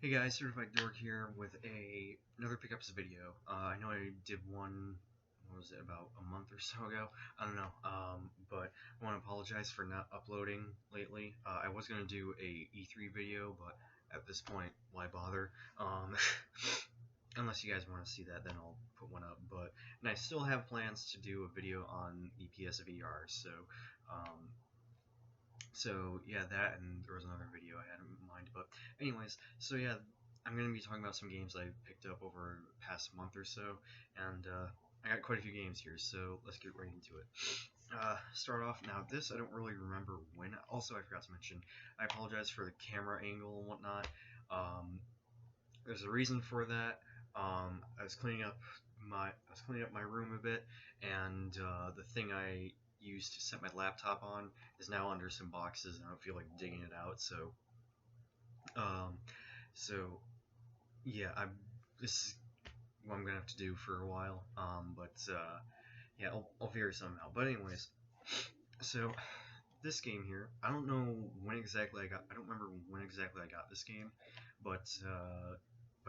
Hey guys, Certified Dork here with another pickups video. I know I did one, what was it, about a month or so ago? I don't know, but I want to apologize for not uploading lately. I was going to do a E3 video, but at this point, why bother? Unless you guys want to see that, then I'll put one up. And I still have plans to do a video on the PSVR, um, so yeah, that, and there was another video I had in mind. But anyways, so yeah, I'm gonna be talking about some games I picked up over the past month or so, and I got quite a few games here. So let's get right into it. Start off now. This I don't really remember when. Also, I forgot to mention. I apologize for the camera angle and whatnot. Um, there's a reason for that. I was cleaning up my room a bit, and the thing I used to set my laptop on is now under some boxes, and I don't feel like digging it out. Um, so yeah, this is what I'm gonna have to do for a while. Yeah, I'll figure something out. But anyways, so this game here, I don't know when exactly I don't remember when exactly I got this game, but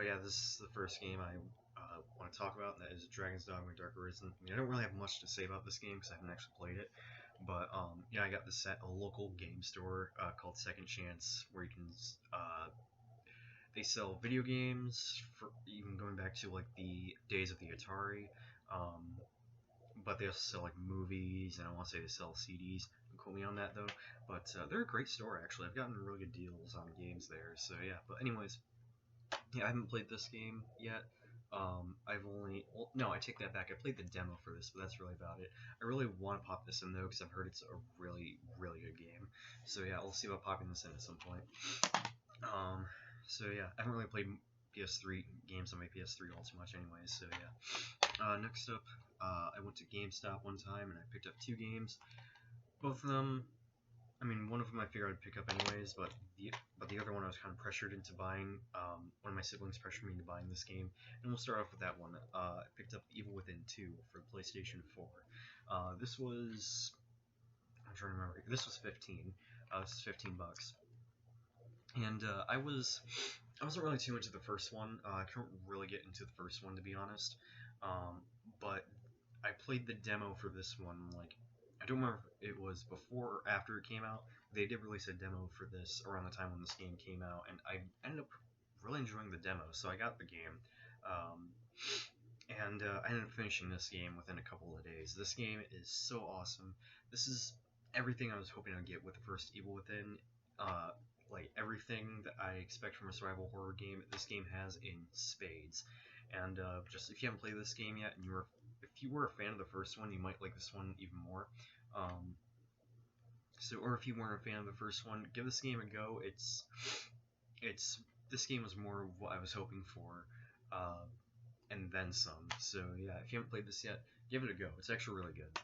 yeah, this is the first game I want to talk about, and that is Dragon's Dogma Dark Arisen. I mean, I don't really have much to say about this game because I haven't actually played it, but yeah, I got this at a local game store called Second Chance, where you can they sell video games, for even going back to like the days of the Atari. Um, but they also sell like movies, and I want to say they sell CDs. Don't quote me on that though. But they're a great store actually. I've gotten really good deals on games there. So yeah. But anyways, yeah, I haven't played this game yet. I've only no, I take that back. I played the demo for this, but that's really about it. I really want to pop this in though because I've heard it's a really really good game. So yeah, I'll see about popping this in at some point. Um, so yeah, I haven't really played PS3 games on my PS3 all too much anyways. So yeah. Next up, I went to GameStop one time and I picked up two games. Both of them, I mean, one of them I figured I'd pick up anyways, but the other one I was kind of pressured into buying. One of my siblings pressured me into buying this game, and we'll start off with that one. I picked up Evil Within 2 for the PlayStation 4. This was, I'm trying to remember, this was 15. This is 15 bucks. And I wasn't really too into the first one. I couldn't really get into the first one to be honest. But I played the demo for this one. Like, I don't remember if it was before or after it came out. They did release a demo for this around the time when this game came out, and I ended up really enjoying the demo. So I got the game, um, and I ended up finishing this game within a couple of days. This game is so awesome. This is everything I was hoping I'd get with the first Evil Within. Uh, like everything that I expect from a survival horror game, this game has in spades. And just if you haven't played this game yet, and if you were a fan of the first one, you might like this one even more. Um, or if you weren't a fan of the first one, give this game a go. It's this game was more of what I was hoping for, and then some. So yeah, if you haven't played this yet, give it a go. It's actually really good.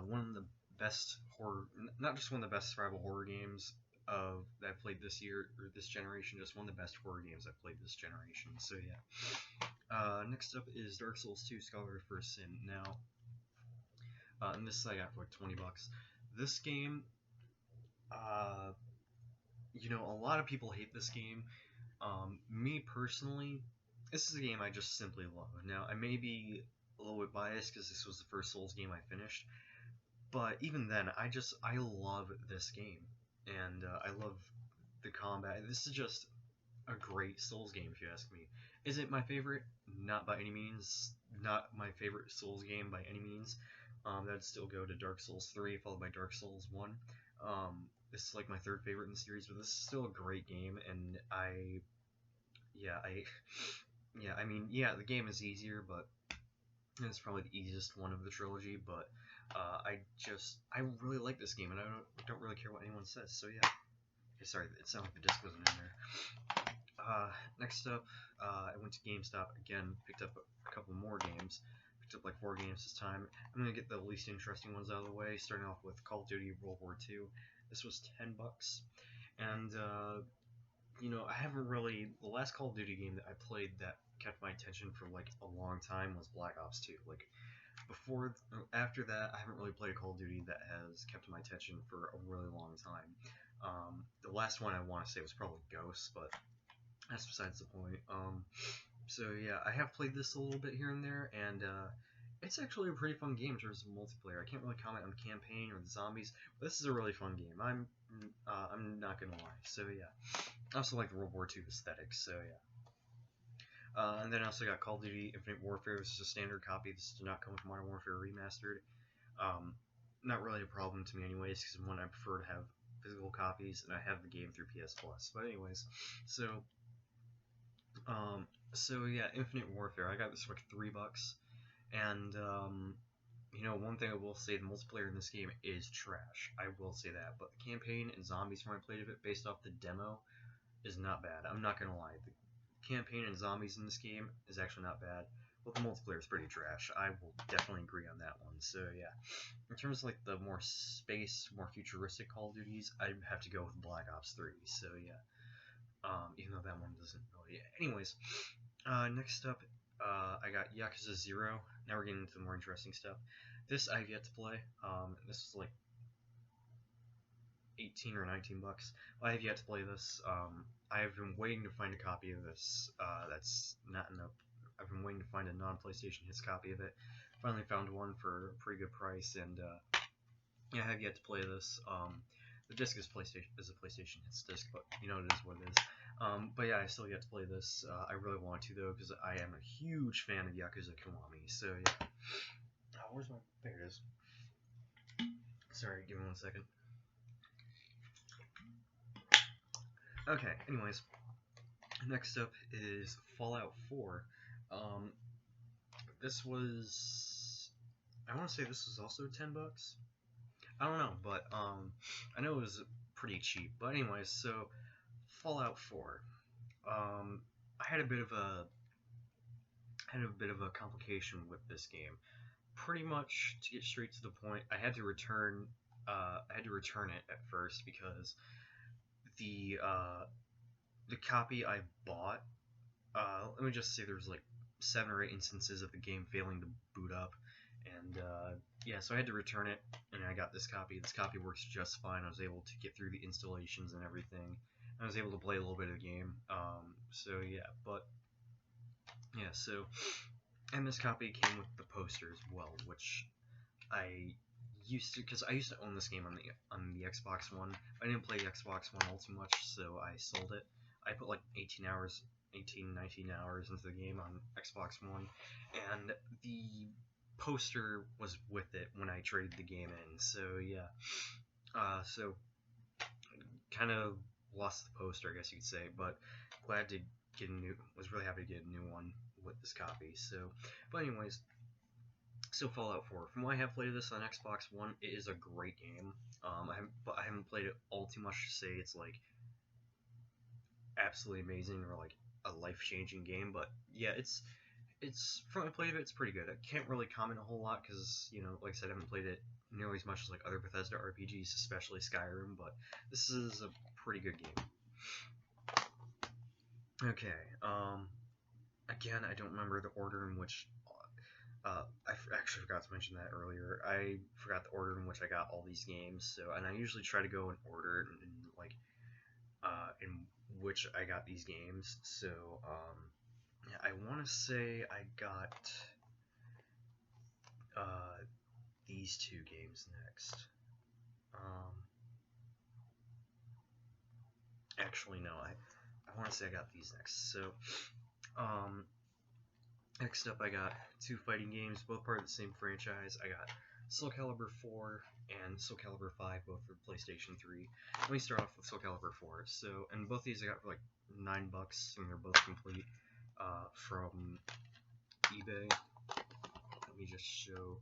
One of the best horror, not just one of the best survival horror games that I've played this year or this generation, just one of the best horror games I've played this generation. So yeah. Next up is Dark Souls 2: Scholar of First Sin. Now, and this I got for like 20 bucks. This game, uh, a lot of people hate this game. Me personally, this is a game I just simply love. Now, I may be a little bit biased because this was the first Souls game I finished, but even then, I love this game, and I love the combat. This is just a great Souls game, if you ask me. Is it my favorite? Not by any means. Not my favorite Souls game by any means. That'd still go to Dark Souls 3, followed by Dark Souls 1. This is like my third favorite in the series, but this is still a great game, and yeah, yeah, I mean, yeah, the game is easier, but it's probably the easiest one of the trilogy, but I really like this game, and I don't really care what anyone says, so yeah. Okay, sorry, it sounded like the disc wasn't in there. Next up, I went to GameStop again, picked up a couple more games. Picked up like 4 games this time. I'm gonna get the least interesting ones out of the way, starting off with Call of Duty World War II. This was 10 bucks, and I haven't really. The last Call of Duty game that I played that kept my attention for like a long time was Black Ops 2. Like after that, I haven't really played a Call of Duty that has kept my attention for a really long time. The last one I want to say was probably Ghosts, but that's besides the point. So yeah, I have played this a little bit here and there, and it's actually a pretty fun game in terms of multiplayer. I can't really comment on the campaign or the zombies, but this is a really fun game. I'm not gonna lie. So yeah, I also like the World War II aesthetic. So yeah. And then I also got Call of Duty Infinite Warfare. This is a standard copy. This did not come with Modern Warfare Remastered. Um, not really a problem to me, anyways, because one, I prefer to have physical copies, and I have the game through PS Plus. But anyways, so so yeah, Infinite Warfare. I got this for like $3, and you know, one thing I will say, the multiplayer in this game is trash. I will say that, but the campaign and zombies from I played of it, based off the demo, is not bad. I'm not gonna lie. The campaign and zombies in this game is actually not bad, but the multiplayer is pretty trash. I will definitely agree on that one. So yeah, in terms of like the more space, more futuristic Call of Duties, I'd have to go with Black Ops 3. So yeah, even though that one doesn't really. Anyways, next up, I got Yakuza 0. Now we're getting into the more interesting stuff. This I've yet to play. This is like 18 or $19. Well, I have yet to play this. I've been waiting to find a copy of this. That's not enough. I've been waiting to find a non-PlayStation Hits copy of it. Finally found one for a pretty good price, and yeah, I have yet to play this. The disc is a PlayStation Hits disc, but you know, it is what it is. But yeah, I still yet to play this. I really want to though, because I am a huge fan of Yakuza Kiwami. So yeah. Where's my? There it is. Sorry, give me 1 second. Okay, anyways, next up is Fallout 4. Um, this was, I want to say this was also $10. I don't know, but I know it was pretty cheap. But anyways, so Fallout 4. I had a bit of a complication with this game. Pretty much, to get straight to the point, I had to return it at first because the copy I bought, let me just say there's like 7 or 8 instances of the game failing to boot up, and yeah, so I had to return it, and I got this copy. This copy works just fine. I was able to get through the installations and everything. I was able to play a little bit of the game. So yeah, but yeah, so, and this copy came with the poster as well, which I used to, because I used to own this game on the Xbox One. I didn't play the Xbox One all too much, so I sold it. I put like 19 hours into the game on Xbox One, and the poster was with it when I traded the game in. So yeah, so kind of lost the poster, I guess you could say, but glad to get a new. Was really happy to get a new one with this copy. So, but anyways. So Fallout 4. From what I have played this on Xbox One, it is a great game. I haven't played it all too much to say it's like absolutely amazing or like a life-changing game. But yeah, it's from what I played of it, it's pretty good. I can't really comment a whole lot because, you know, like I said, I haven't played it nearly as much as like other Bethesda RPGs, especially Skyrim. But this is a pretty good game. Okay. Again, I don't remember the order in which. I actually forgot to mention that earlier. I forgot the order in which I got all these games. So, and I usually try to go in order in like in which I got these games. So, yeah, I want to say I got these 2 games next. Actually, no, I want to say I got these next. So, next up, I got 2 fighting games, both part of the same franchise. I got Soul Calibur 4 and Soul Calibur 5, both for PlayStation 3. Let me start off with Soul Calibur 4. So, and both these I got for like $9, and they're both complete from eBay. Let me just show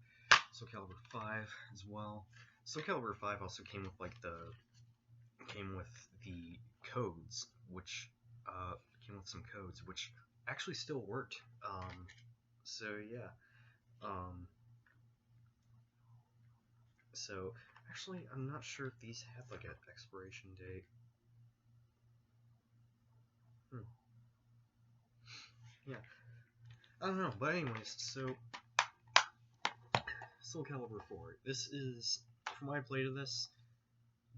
Soul Calibur 5 as well. Soul Calibur 5 also came with like the codes, which came with some codes, which actually still worked. So yeah. So actually, I'm not sure if these have like an expiration date. Yeah. I don't know, but anyways, so Soul Calibur 4. This is, from what I played of this,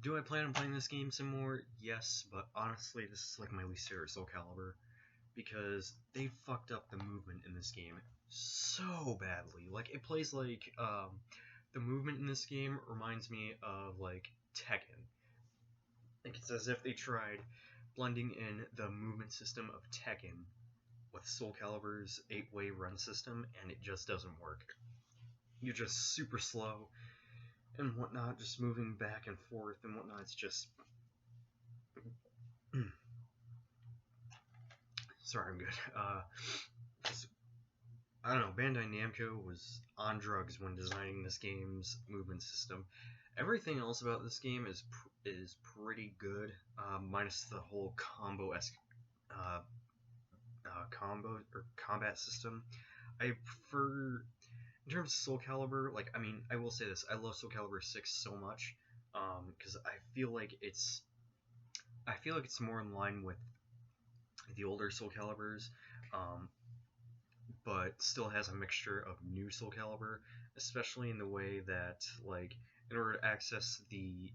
Do I plan on playing this game some more? Yes, but honestly, this is like my least favorite Soul Calibur because they fucked up the movement in this game so badly. Like it plays like the movement in this game reminds me of like Tekken. Like it's as if they tried blending in the movement system of Tekken with Soul Calibur's 8-way run system, and it just doesn't work. You're just super slow and whatnot, just moving back and forth and whatnot. It's just sorry, I'm good. I don't know. Bandai Namco was on drugs when designing this game's movement system. Everything else about this game is pretty good, minus the whole combo-esque uh, combo or combat system. I prefer, in terms of Soul Calibur, like, I mean, I will say this, I love Soul Calibur 6 so much, because I feel like it's more in line with the older Soul Caliburs, um, but still has a mixture of new Soul Calibur, especially in the way that, like, in order to access the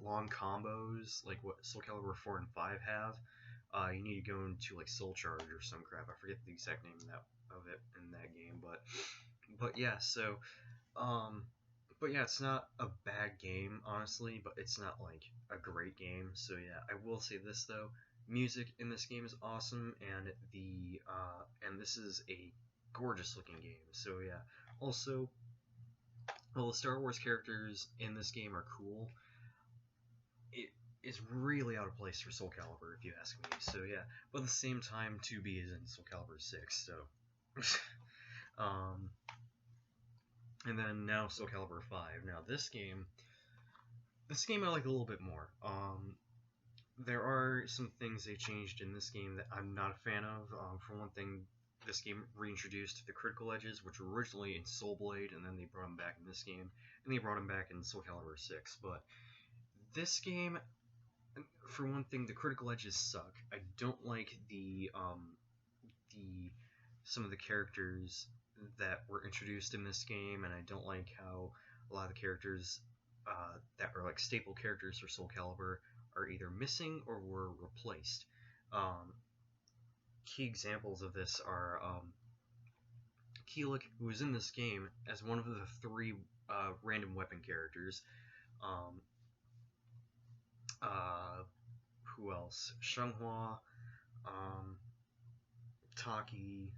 long combos, like what Soul Calibur 4 and 5 have, you need to go into like Soul Charge or some crap. I forget the exact name of it in that game, but yeah. So, um, but yeah, it's not a bad game, honestly, but it's not like a great game. So yeah, I will say this though: music in this game is awesome, and this is a gorgeous looking game. So yeah. Also, while the Star Wars characters in this game are cool, it is really out of place for Soul Calibur, if you ask me. So yeah, but at the same time, 2B is in Soul Calibur 6, so. um, and then now Soul Calibur 5. Now this game I like a little bit more. There are some things they changed in this game that I'm not a fan of. For one thing, this game reintroduced the critical edges, which were originally in Soul Blade, and then they brought them back in this game, and they brought them back in Soul Calibur 6. But this game, for one thing, the critical edges suck. I don't like the some of the characters that were introduced in this game, and I don't like how a lot of the characters that are like staple characters for Soul Calibur are either missing or were replaced. Um, Key examples of this are Keelik, who is in this game as one of the three random weapon characters. Um, uh, who else? Shenghua, um, Taki,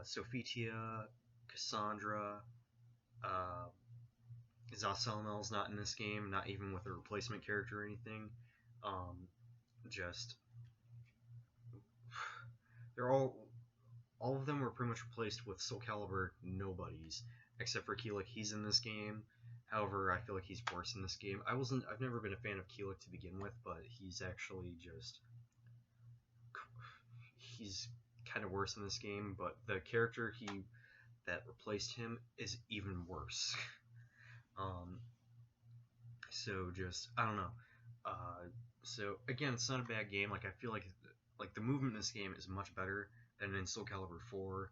Sophitia, Cassandra, uh, Zosselmel's not in this game, not even with a replacement character or anything. Um, just they're all of them were pretty much replaced with Soul Calibur nobodies, except for Keelik. He's in this game. However, I feel like he's worse in this game. I've never been a fan of Keelik to begin with, but he's actually he's kind of worse in this game. But the character that replaced him is even worse. um, so just I don't know. So again, it's not a bad game. Like I feel like the movement in this game is much better than in Soul Calibur 4.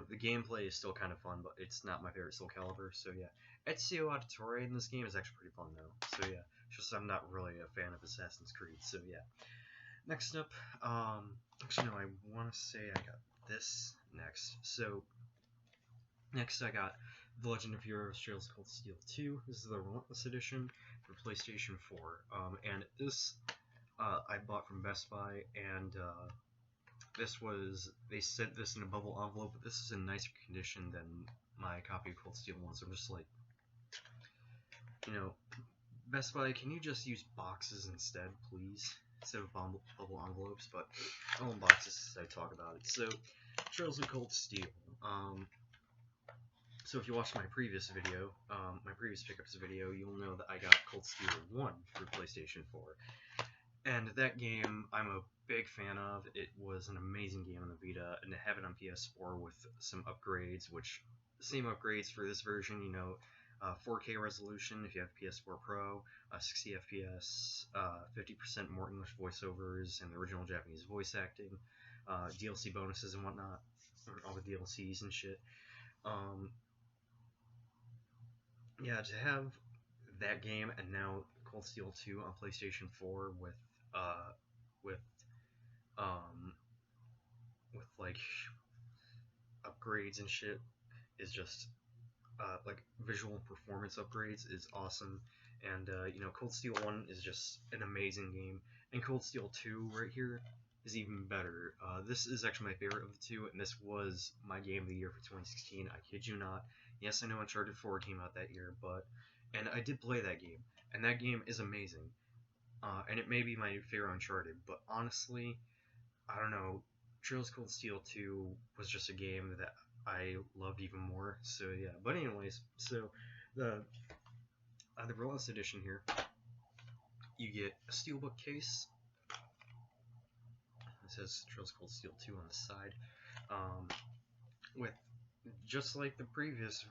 The gameplay is still kind of fun, but it's not my favorite Soul Calibur. So yeah, Ezio Auditore in this game is actually pretty fun though. So yeah, it's just I'm not really a fan of Assassin's Creed. So yeah. Next up, actually no, I want to say I got this next. So next I got The Legend of Heroes Trails of Cold Steel 2. This is the Relentless Edition for PlayStation 4. And this I bought from Best Buy, and they sent this in a bubble envelope, but this is in nicer condition than my copy of Cold Steel 1, so I'm just like, Best Buy, can you just use boxes instead, please? Instead of bubble envelopes, but I don't boxes as I talk about it. So, Trails of Cold Steel. So if you watched my previous video, my previous pickups video, you'll know that I got Cold Steel 1 for PlayStation 4. And that game, I'm a big fan of. It was an amazing game on the Vita, and to have it on PS4 with some upgrades, which, same upgrades for this version, 4K resolution if you have PS4 Pro, 60 FPS, 50% more English voiceovers, and the original Japanese voice acting, DLC bonuses and whatnot, or all the DLCs and shit. Yeah, to have that game, and now Cold Steel 2 on PlayStation 4 with um with like upgrades and shit is just like visual and performance upgrades is awesome. And Cold Steel 1 is just an amazing game, and Cold Steel 2 right here is even better. This is actually my favorite of the two, and this was my game of the year for 2016. I kid you not. Yes, I know Uncharted 4 came out that year, and I did play that game, and that game is amazing. And it may be my favorite Uncharted, but honestly, I don't know. Trails Cold Steel 2 was just a game that I loved even more. So yeah. But anyways, so the the Relentless Edition here, you get a steelbook case. It says Trails Cold Steel 2 on the side, with just like the previous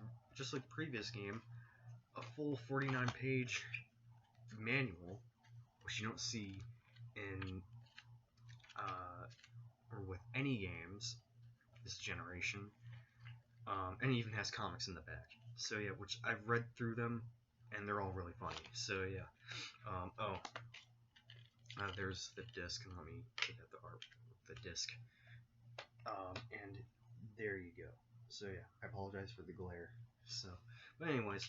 game, a full 49-page manual, which you don't see in or with any games this generation. And it even has comics in the back. So yeah, which I've read through them, and they're all really funny. So yeah. There's the disc, and let me take out the disc. And there you go. So yeah, I apologize for the glare. So, but anyways,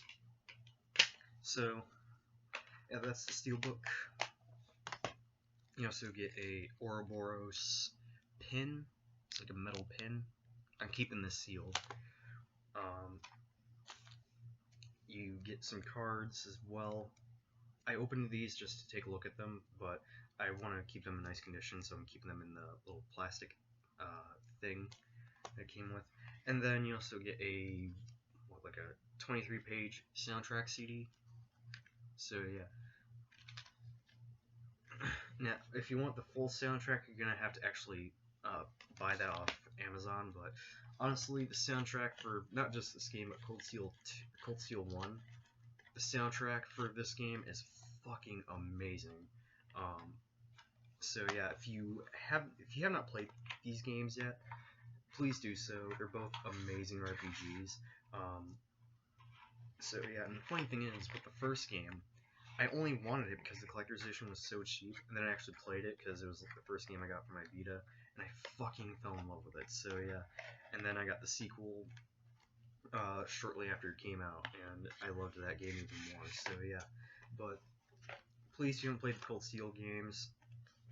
so yeah, that's the steelbook. You also get a Ouroboros pin. It's like a metal pin. I'm keeping this sealed. You get some cards as well. I opened these just to take a look at them, but I want to keep them in nice condition, so I'm keeping them in the little plastic thing that it came with. And then you also get like a 23-page soundtrack CD. So yeah. Now, if you want the full soundtrack, you're gonna have to actually buy that off Amazon. But honestly, the soundtrack for not just this game, but Cold Steel 1, the soundtrack for this game is fucking amazing. So yeah, if you have not played these games yet, please do so. They're both amazing RPGs. So yeah, and the funny thing is, with the first game, I only wanted it because the collector's edition was so cheap, and then I actually played it because it was like the first game I got for my Vita, and I fucking fell in love with it. So yeah, and then I got the sequel shortly after it came out, and I loved that game even more. So yeah, but please, if you haven't played the Cold Steel games,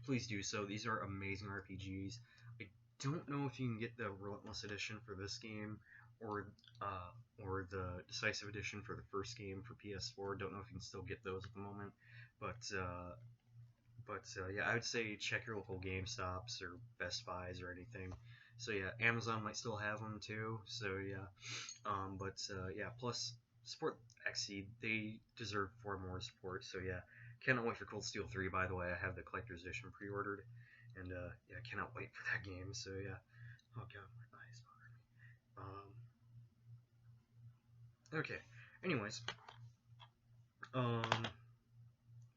please do so. These are amazing RPGs. I don't know if you can get the Relentless Edition for this game, or the Decisive Edition for the first game for PS4. Don't know if you can still get those at the moment, but yeah, I would say check your local GameStops or Best Buys or anything. So yeah, Amazon might still have them too. So yeah, yeah. Plus, support XSEED. They deserve far more support. So yeah, cannot wait for Cold Steel 3. By the way, I have the collector's edition pre-ordered, and yeah, cannot wait for that game. So yeah. Oh god, my eyes bother me. Okay. Anyways.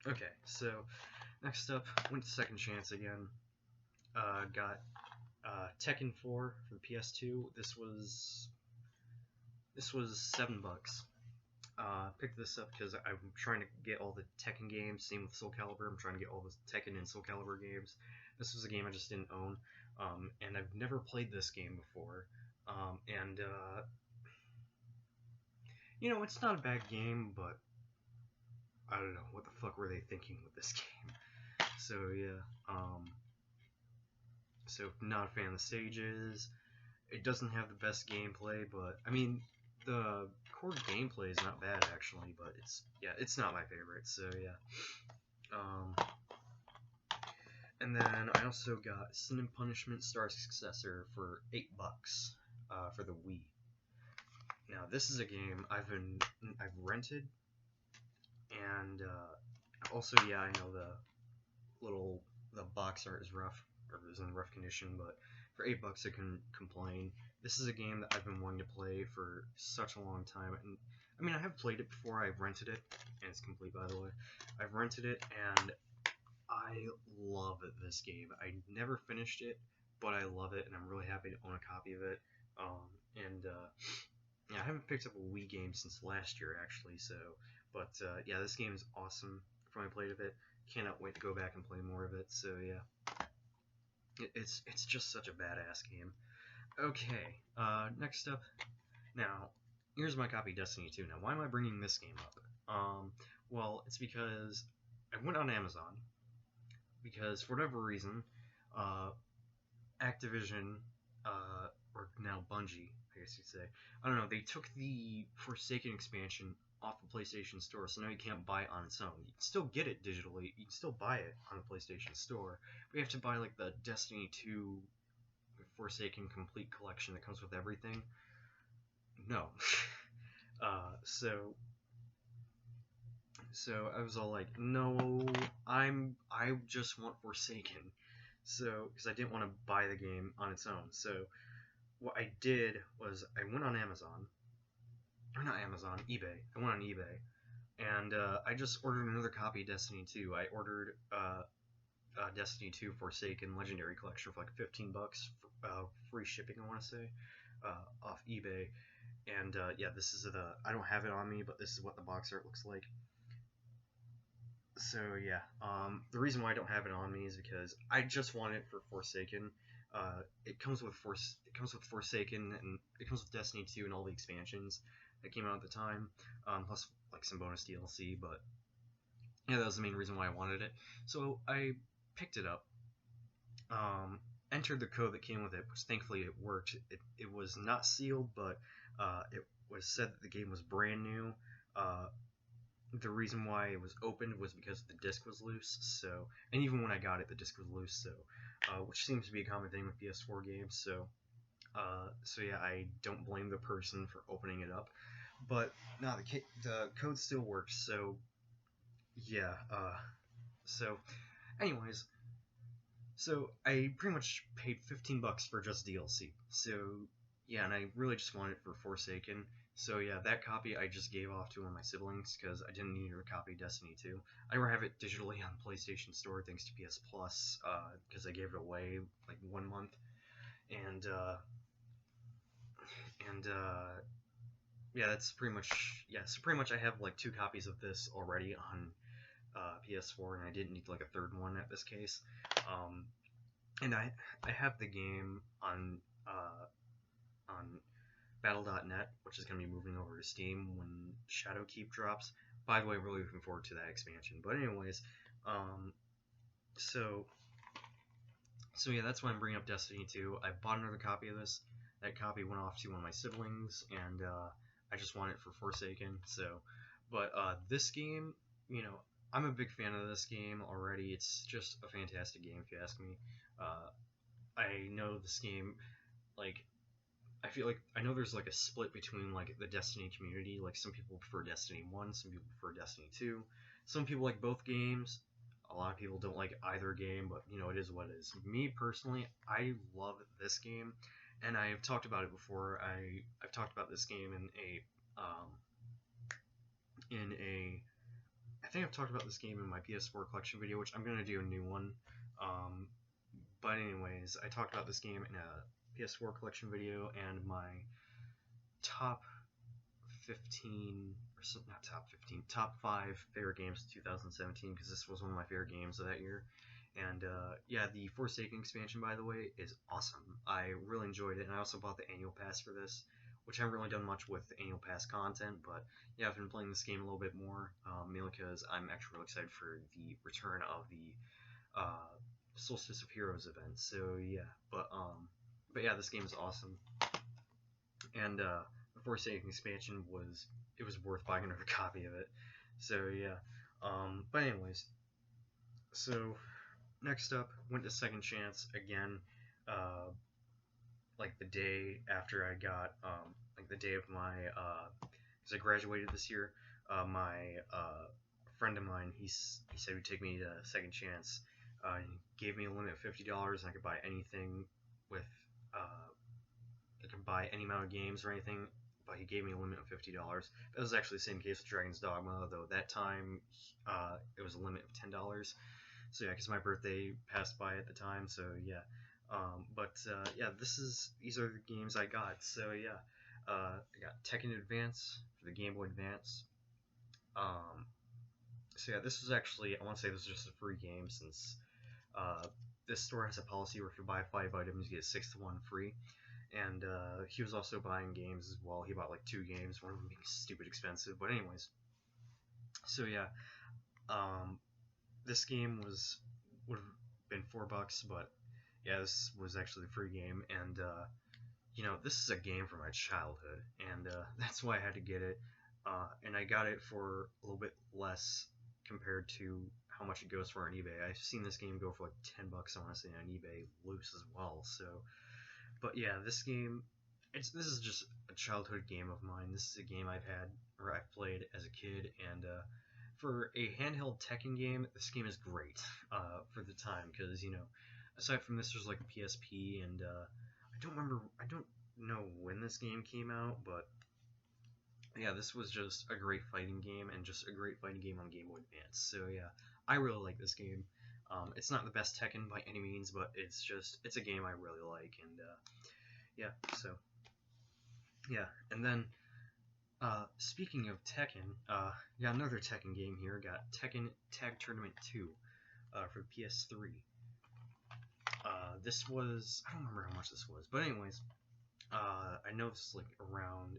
Okay. So next up, went to Second Chance again. Got Tekken 4 for the PS2. This was $7. Picked this up because I'm trying to get all the Tekken games. Same with Soul Calibur. I'm trying to get all the Tekken and Soul Calibur games. This was a game I just didn't own, and I've never played this game before. And it's not a bad game, but I don't know what the fuck were they thinking with this game. So yeah. So not a fan of the stages. It doesn't have the best gameplay, but I mean, the core gameplay is not bad actually, but it's not my favorite. So yeah. And then I also got Sin and Punishment Star Successor for $8 for the Wii. Now this is a game I've rented, and also yeah, I know the box art is rough, or is in rough condition, but for $8 I can complain. This is a game that I've been wanting to play for such a long time, and I mean I have played it before. I've rented it, and it's complete by the way. I've rented it, and I love this game. I never finished it, but I love it, and I'm really happy to own a copy of it. Yeah, I haven't picked up a Wii game since last year actually, so But yeah, this game is awesome. From I played of it, cannot wait to go back and play more of it. So yeah, it's just such a badass game. Okay, next up. Now, here's my copy of Destiny 2. Now, why am I bringing this game up? Well, it's because I went on Amazon because for whatever reason, uh, Activision, or now Bungie, I guess you'd say, I don't know, they took the Forsaken expansion off the PlayStation Store, so now you can't buy it on its own. You can still get it digitally, you can still buy it on the PlayStation Store, but you have to buy like the Destiny 2 Forsaken Complete Collection that comes with everything. No. So I was all like, no, I just want Forsaken. So because I didn't want to buy the game on its own. So what I did was I went on Amazon, or not Amazon, eBay. I went on eBay, and I just ordered another copy of Destiny 2. I ordered Destiny 2 Forsaken Legendary Collection for like $15, free shipping, I want to say, off eBay. And yeah, this is I don't have it on me, but this is what the box art looks like. So yeah, the reason why I don't have it on me is because I just want it for Forsaken. It comes with Forsaken, and it comes with Destiny 2 and all the expansions that came out at the time, plus like some bonus DLC. But yeah, that was the main reason why I wanted it. So I picked it up, entered the code that came with it, which thankfully it worked. It was not sealed, but it was said that the game was brand new. The reason why it was opened was because the disc was loose. So, and even when I got it, the disc was loose. So, which seems to be a common thing with PS4 games. So, so yeah, I don't blame the person for opening it up. But no, the code still works. So, yeah. So, anyways, so I pretty much paid $15 for just DLC. So yeah, and I really just wanted it for Forsaken. So yeah, that copy I just gave off to one of my siblings because I didn't need a copy of Destiny 2. I never have it digitally on PlayStation Store thanks to PS Plus because I gave it away like 1 month, and yeah, that's pretty much yeah. So pretty much I have like 2 copies of this already on PS4, and I didn't need like a third one at this case. And I have the game on Battle.net, which is going to be moving over to Steam when Shadowkeep drops. By the way, really looking forward to that expansion. But anyways, so yeah, that's why I'm bringing up Destiny 2. I bought another copy of this. That copy went off to one of my siblings, and I just want it for Forsaken. So, but this game, you know, I'm a big fan of this game already. It's just a fantastic game, if you ask me. I know this game, like, I feel like I know there's like a split between like the Destiny community. Like some people prefer Destiny 1, some people prefer Destiny 2. Some people like both games. A lot of people don't like either game, but you know, it is what it is. Me personally, I love this game, and I've talked about it before. I've talked about this game in a I think I've talked about this game in my PS4 collection video, which I'm gonna do a new one. But anyways, I talked about this game in a PS4 collection video, and my top 15, or not top 15, top 5 favorite games of 2017, because this was one of my favorite games of that year. And yeah, the Forsaken expansion, by the way, is awesome. I really enjoyed it, and I also bought the annual pass for this, which I haven't really done much with the annual pass content, but yeah, I've been playing this game a little bit more, mainly because I'm actually really excited for the return of the Solstice of Heroes event. So yeah, but yeah, this game is awesome, and the Forsaken expansion was worth buying another copy of it. So yeah, but anyways, so next up, went to Second Chance again, like the day after I got, like the day of my, because I graduated this year. My friend of mine, he said he'd take me to Second Chance. He gave me a limit of $50, and I could buy anything with, I could buy any amount of games or anything, but he gave me a limit of $50. That was actually the same case with Dragon's Dogma, though that time it was a limit of $10. So yeah, because my birthday passed by at the time, so yeah. But yeah, these are the games I got. So yeah, I got Tekken Advance for the Game Boy Advance. Um, so yeah, this was actually, I want to say this was just a free game, since this store has a policy where if you buy 5 items, you get 6th one free. And he was also buying games as well. He bought like 2 games, one of them being stupid expensive. But anyways, so yeah, um, this game would have been $4, but yeah, this was actually a free game, and you know, this is a game from my childhood, and that's why I had to get it. And I got it for a little bit less compared to how much it goes for on eBay. I've seen this game go for like $10, I want to say, on eBay loose as well. So, but yeah, this is just a childhood game of mine. This is a game I've had, or I've played as a kid, and for a handheld Tekken game, this game is great for the time, because you know, aside from this, there's like PSP, and I don't know when this game came out, but yeah, this was just a great fighting game, and just a great fighting game on Game Boy Advance. So yeah, I really like this game. It's not the best Tekken by any means, but it's a game I really like, and yeah, so yeah, and then speaking of Tekken, got another Tekken game here. Got Tekken Tag Tournament 2 for PS3. This was, I don't remember how much this was, but anyways, I know this is like around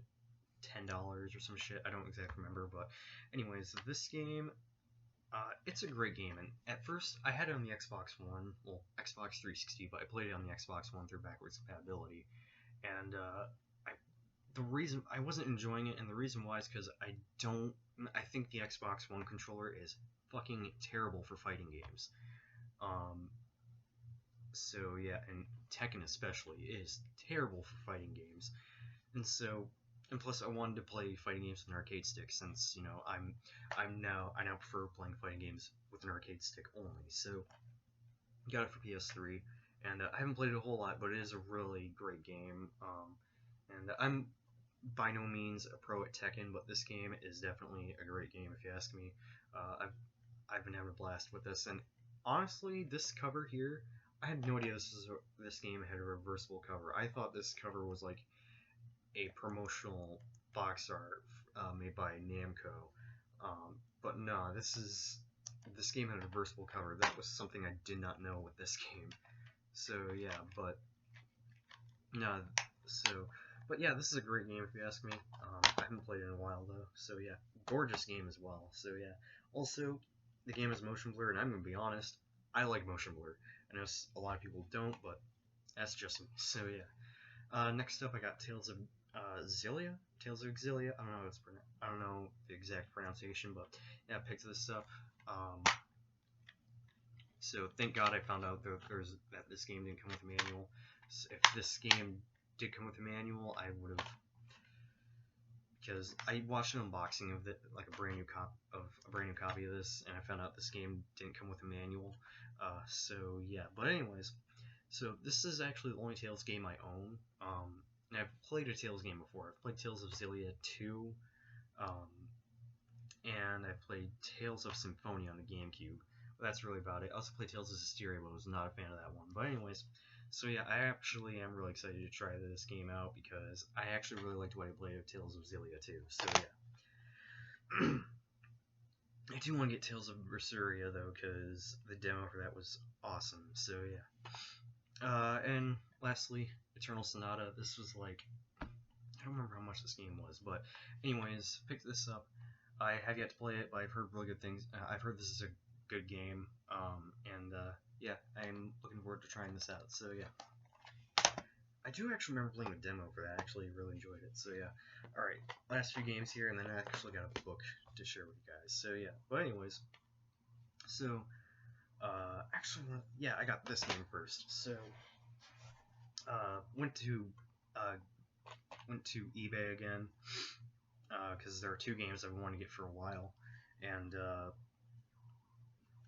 $10 or some shit. I don't exactly remember, but anyways, this game, it's a great game. And at first, I had it on the Xbox One, well, Xbox 360, but I played it on the Xbox One through backwards compatibility. And the reason I wasn't enjoying it, and the reason why, is because I think the Xbox One controller is fucking terrible for fighting games. So yeah, and Tekken especially is terrible for fighting games. And so, and plus I wanted to play fighting games with an arcade stick, since you know I now prefer playing fighting games with an arcade stick only. So got it for PS3, and I haven't played it a whole lot, but it is a really great game. And I'm by no means a pro at Tekken, but this game is definitely a great game if you ask me. I've been having a blast with this, and honestly, this cover here, I had no idea this game had a reversible cover. I thought this cover was like a promotional box art made by Namco, but no, this game had a reversible cover. That was something I did not know with this game. So yeah, but no, so but yeah, this is a great game if you ask me. I haven't played it in a while though, so yeah, gorgeous game as well. So yeah, also the game is motion blur, and I'm gonna be honest, I like motion blur. I know a lot of people don't, but that's just me. So yeah. Next up, I got Tales of Xillia. Tales of Xillia. I don't know I don't know the exact pronunciation, but yeah, I picked this up. So thank God I found out that this game didn't come with a manual. So if this game did come with a manual, I would have, because I watched an unboxing of like a brand new copy of this, and I found out this game didn't come with a manual. So yeah, but anyways. So this is actually the only Tales game I own. And I've played a Tales game before. I've played Tales of Xillia 2, and I've played Tales of Symphonia on the GameCube. But that's really about it. I also played Tales of Systeria, but was not a fan of that one. But anyways, so yeah, I actually am really excited to try this game out, because I actually really liked what I played of Tales of Xillia 2. So yeah. I do want to get Tales of Berseria though, because the demo for that was awesome. So yeah. And lastly, Eternal Sonata. This was like, I don't remember how much this game was, but anyways, picked this up. I have yet to play it, but I've heard really good things. I've heard this is a good game, and yeah, I'm looking forward to trying this out. So yeah, I do actually remember playing the demo for that. I actually really enjoyed it. So yeah, all right, last few games here, and then I actually got a book to share with you guys. So yeah, but anyways, so actually, yeah, I got this game first. So went to eBay again, because there are 2 games I've wanted to get for a while, and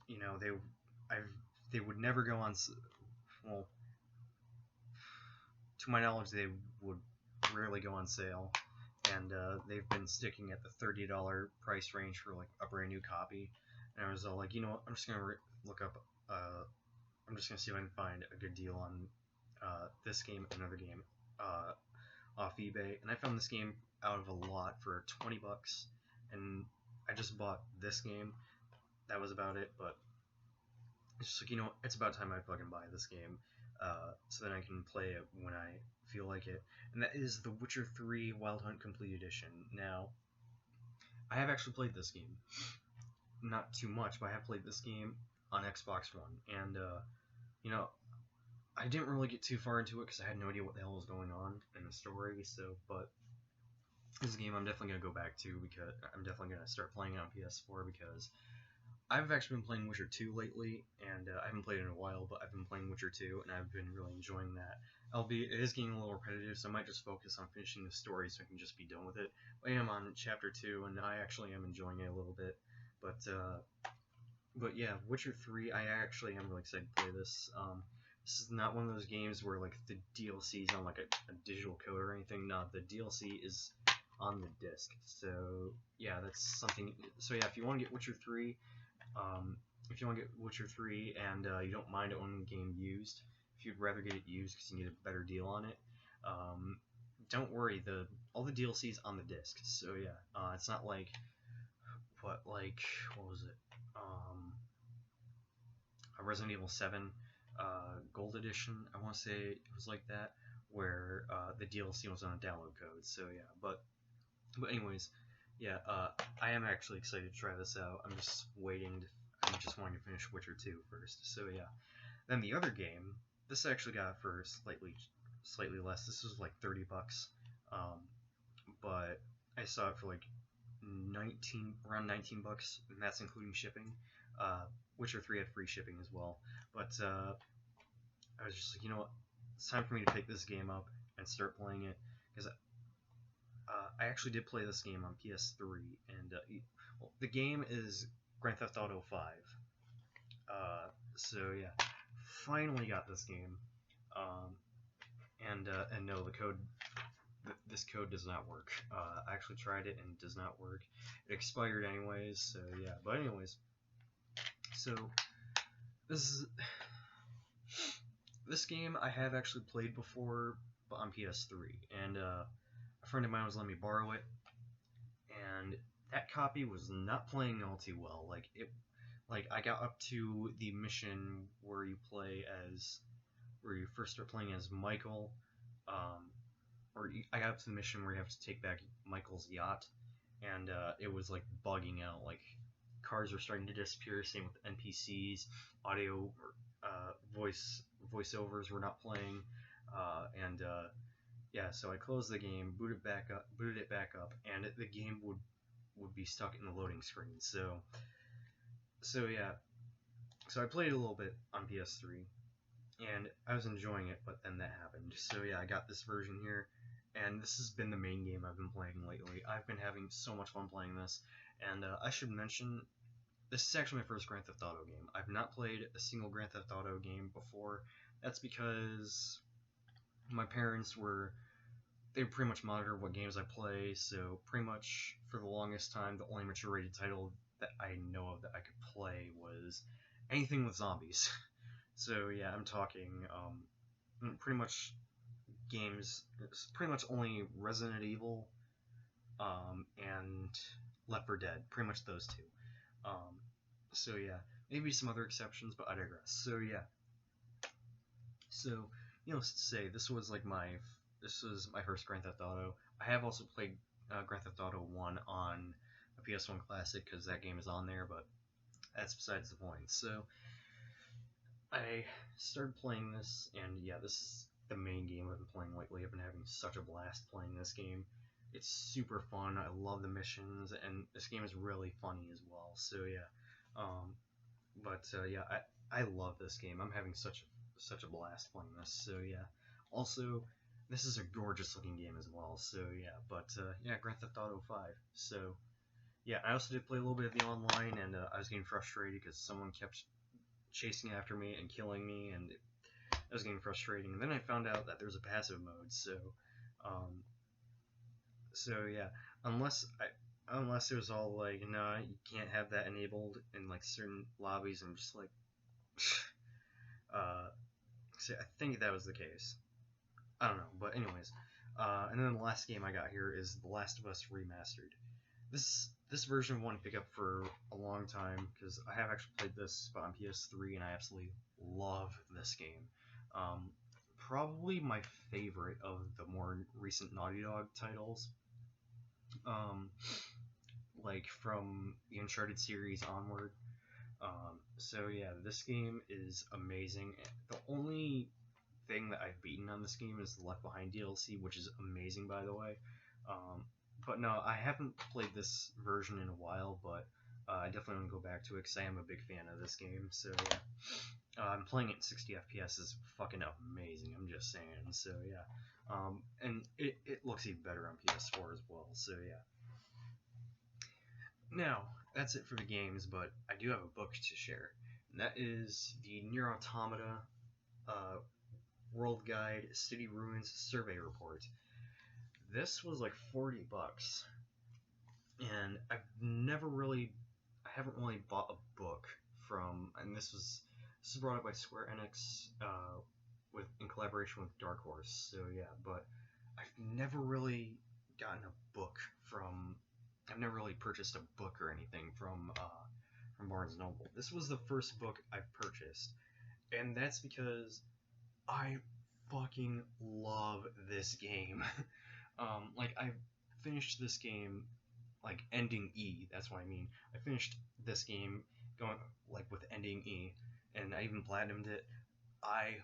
you know, they would never go on. Well, to my knowledge, they would rarely go on sale, and they've been sticking at the $30 price range for like a brand new copy. And I was all like, you know what, I'm just gonna look up. I'm just gonna see if I can find a good deal on this game, another game, off eBay, and I found this game out of a lot for $20, and I just bought this game. That was about it, but it's just like, you know, it's about time I fucking buy this game, so that I can play it when I feel like it. And that is The Witcher 3 Wild Hunt Complete Edition. Now, I have actually played this game. Not too much, but I have played this game on Xbox One. And, you know, I didn't really get too far into it because I had no idea what the hell was going on in the story, so, but this is a game I'm definitely going to go back to because I'm definitely going to start playing it on PS4 because I've actually been playing Witcher 2 lately, and I haven't played it in a while, but I've been playing Witcher 2, and I've been really enjoying that. Albeit, it is getting a little repetitive, so I might just focus on finishing the story so I can just be done with it. I am on Chapter 2, and I actually am enjoying it a little bit. But yeah, Witcher 3, I actually am really excited to play this. This is not one of those games where, like, the DLC is on, like, a digital code or anything. No, the DLC is on the disc. So, yeah, that's something. So, yeah, if you want to get Witcher 3, if you want to get Witcher 3 and you don't mind owning the game used, if you'd rather get it used because you get a better deal on it, don't worry. All the DLC's on the disc. So yeah, it's not like what was it? A Resident Evil 7 Gold Edition. I want to say it was like that, where the DLC was on a download code. So yeah, but anyways, yeah, I am actually excited to try this out. I'm just waiting. I'm just wanting to finish Witcher 2 first. So yeah. Then the other game, this I actually got for slightly less. This was like $30, but I saw it for like around 19 bucks, and that's including shipping. Witcher 3 had free shipping as well, but I was just like, you know what, it's time for me to pick this game up and start playing it because I actually did play this game on PS3, and well, the game is Grand Theft Auto 5. So yeah, finally got this game, um, and no, this code does not work. I actually tried it and it does not work. It expired anyways, so yeah. But anyways, so this game I have actually played before, but on PS3, and a friend of mine was letting me borrow it, and that copy was not playing all too well. Like I got up to the mission where you first start playing as Michael, um, I got up to the mission where you have to take back Michael's yacht, and it was like bugging out. Like cars were starting to disappear. Same with NPCs, audio, voiceovers were not playing, and yeah. So I closed the game, booted it back up, and the game would be stuck in the loading screen. So yeah. So I played a little bit on PS3, and I was enjoying it, but then that happened. So yeah, I got this version here, and this has been the main game I've been playing lately. I've been having so much fun playing this, and I should mention, this is actually my first Grand Theft Auto game. I've not played a single Grand Theft Auto game before. That's because my parents they pretty much monitor what games I play, so pretty much for the longest time, the only mature rated title that I know of that I could play was anything with zombies. So yeah, I'm talking pretty much games. It's pretty much only Resident Evil and Left 4 Dead. Pretty much those two. Um, so yeah, maybe some other exceptions, but I digress. So yeah. So needless to say, this was my first Grand Theft Auto. I have also played Grand Theft Auto 1 on a PS1 Classic because that game is on there, but that's besides the point. So I started playing this, and yeah, this is the main game I've been playing lately. I've been having such a blast playing this game. It's super fun. I love the missions, and this game is really funny as well. So yeah, yeah, I love this game. I'm having such a blast playing this. So yeah, also this is a gorgeous looking game as well. So yeah, yeah, Grand Theft Auto 5. So yeah, I also did play a little bit of the online, and I was getting frustrated because someone kept chasing after me and killing me, and it was getting frustrating. And then I found out that there's a passive mode, um, so yeah, unless it was all like, nah, you can't have that enabled in like certain lobbies, I'm just like, so I think that was the case. I don't know, but anyways, and then the last game I got here is The Last of Us Remastered. This this version I want to pick up for a long time because I have actually played this on PS3 and I absolutely love this game. Probably my favorite of the more recent Naughty Dog titles. Um, like from the Uncharted series onward. So yeah, this game is amazing. The only thing that I've beaten on this game is the Left Behind DLC, which is amazing, by the way. Um, but no, I haven't played this version in a while, but I definitely want to go back to it because I am a big fan of this game. So yeah, I'm playing it in 60 FPS is fucking amazing. I'm just saying. So yeah, and it looks even better on PS4 as well. So yeah. Now, that's it for the games, but I do have a book to share, and that is the Nier Automata uh, World Guide City Ruins Survey Report. This was like $40, and I haven't really bought a book from, and this is brought up by Square Enix in collaboration with Dark Horse. So yeah, but I've never really gotten a book from. I've never really purchased a book or anything from Barnes Noble. This was the first book I've purchased, and that's because I fucking love this game. Like I finished this game like ending E. That's what I mean. I finished this game going like with ending E, and I even platinumed it. I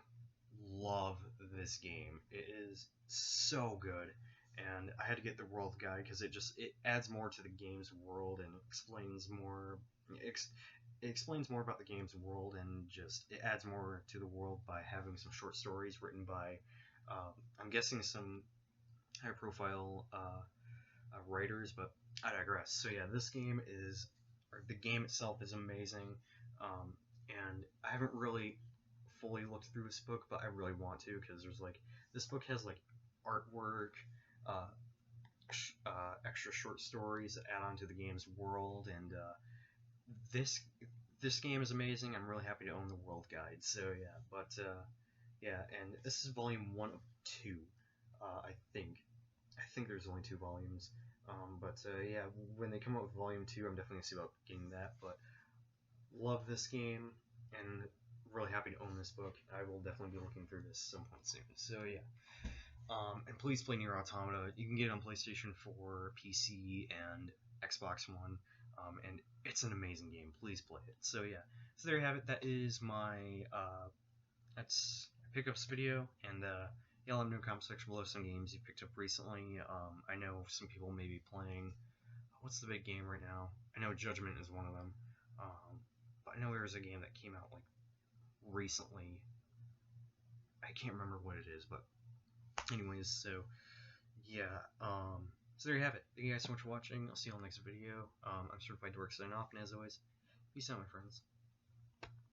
love this game. It is so good, and I had to get the world guide because it adds more to the game's world and explains more. It explains more about the game's world and just it adds more to the world by having some short stories written by, I'm guessing some high-profile writers, but I digress. So yeah, the game itself is amazing, and I haven't really fully looked through this book, but I really want to because there's like this book has like artwork, uh, extra short stories that add on to the game's world, and this this game is amazing. I'm really happy to own the world guide. So yeah, but yeah, and this is volume 1 of 2. I think there's only 2 volumes. But yeah, when they come out with volume 2, I'm definitely gonna see about getting that. But love this game and really happy to own this book. I will definitely be looking through this some point soon. So yeah. And please play Nier Automata. You can get it on PlayStation 4, PC, and Xbox One. And it's an amazing game. Please play it. So yeah. So there you have it. That is my that's pickups video, and yeah, let me know in the comment section below some games you picked up recently. I know some people may be playing. What's the big game right now? I know Judgment is one of them. But I know there was a game that came out like recently. I can't remember what it is, but anyways, so yeah. So there you have it. Thank you guys so much for watching. I'll see you on the next video. I'm Certified Dork signing off, and as always, peace out, my friends.